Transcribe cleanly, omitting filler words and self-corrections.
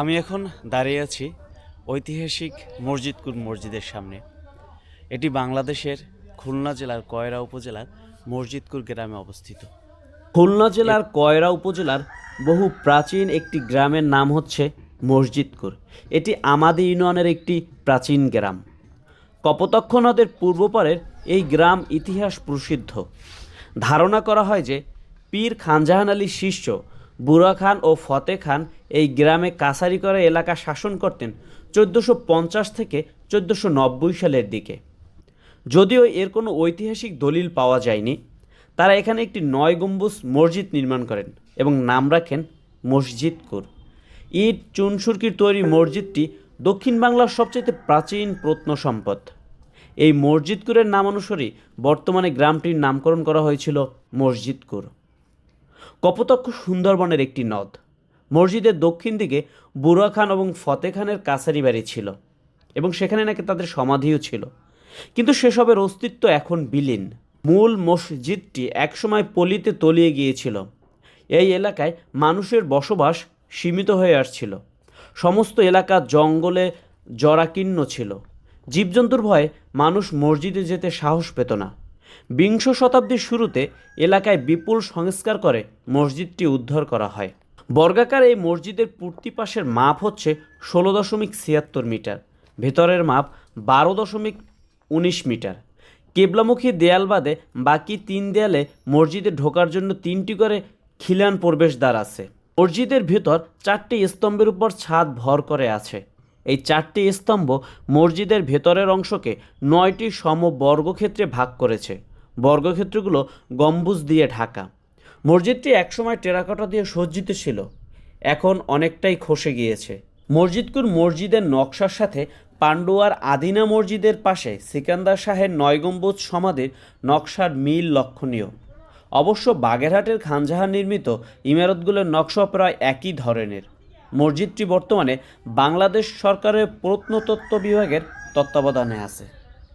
আমি এখন দাঁড়িয়ে আছি ঐতিহাসিক মসজিদকুর মসজিদের সামনে। এটি বাংলাদেশের খুলনা জেলার কয়রা উপজেলার মসজিদকুর গ্রামে অবস্থিত। খুলনা জেলার কয়রা উপজেলার বহু প্রাচীন একটি গ্রামের নাম হচ্ছে মসজিদপুর। এটি আমাদি ইউনিয়নের একটি প্রাচীন গ্রাম। কপোতাক্ষ নদের পূর্বপারের এই গ্রাম ইতিহাস প্রসিদ্ধ। ধারণা করা হয় যে পীর খানজাহান আলীর শিষ্য বুড়া খান ও ফতে খান এই গ্রামে কাছারি করে এলাকা শাসন করতেন 1450 থেকে 1490 সালের দিকে। যদিও এর কোনো ঐতিহাসিক দলিল পাওয়া যায়নি, তারা এখানে একটি 9 গম্বুজ মসজিদ নির্মাণ করেন এবং নাম রাখেন মসজিদকুর। ইট চুনসুরকির তৈরি মসজিদটি দক্ষিণ বাংলার সবচেয়ে প্রাচীন প্রত্নসম্পদ। এই মসজিদকুরের নামানুসারেই বর্তমানে গ্রামটির নামকরণ করা হয়েছিল মসজিদকুর। কপোতাক্ষ সুন্দরবনের একটি নদ। মসজিদের দক্ষিণ দিকে বুড়া খান এবং ফতে খানের কাছারি বাড়ি ছিল এবং সেখানে নাকি তাদের সমাধিও ছিল, কিন্তু সেসবের অস্তিত্ব এখন বিলীন। মূল মসজিদটি একসময় পলিতে তলিয়ে গিয়েছিল। এই এলাকায় মানুষের বসবাস সীমিত হয়ে আসছিল। সমস্ত এলাকা জঙ্গলে জরাকীর্ণ ছিল। জীবজন্তুর ভয়ে মানুষ মসজিদে যেতে সাহস পেত না। বিংশ শতাব্দীর শুরুতে এলাকায় বিপুল সংস্কার করে মসজিদটি উদ্ধার করা হয়। বর্গাকার এই মসজিদের পূর্তি পাশের মাপ হচ্ছে 16.76 মিটার, ভেতরের মাপ 12.19 মিটার। কেবলামুখী দেয়াল বাদে বাকি 3 দেয়ালে মসজিদে ঢোকার জন্য 3টি করে খিলান প্রবেশদ্বার আছে। মসজিদের ভেতর 4টি স্তম্ভের উপর ছাদ ভর করে আছে। এই 4টি স্তম্ভ মসজিদের ভেতরের অংশকে 9টি সম বর্গক্ষেত্রে ভাগ করেছে। বর্গক্ষেত্রগুলো গম্বুজ দিয়ে ঢাকা। মসজিদটি একসময় টেরাকোটা দিয়ে সজ্জিত ছিল, এখন অনেকটাই খসে গিয়েছে। মসজিদকুর মসজিদের নকশার সাথে পান্ডুয়ার আদিনা মসজিদের পাশে সিকান্দার শাহের 9 গম্বুজ সমাধির নকশার মিল লক্ষণীয়। অবশ্য বাগেরহাটের খানজাহান নির্মিত ইমারতগুলোর নকশা প্রায় একই ধরনের। মসজিদটি বর্তমানে বাংলাদেশ সরকারের প্রত্নতত্ত্ব বিভাগের তত্ত্বাবধানে আছে।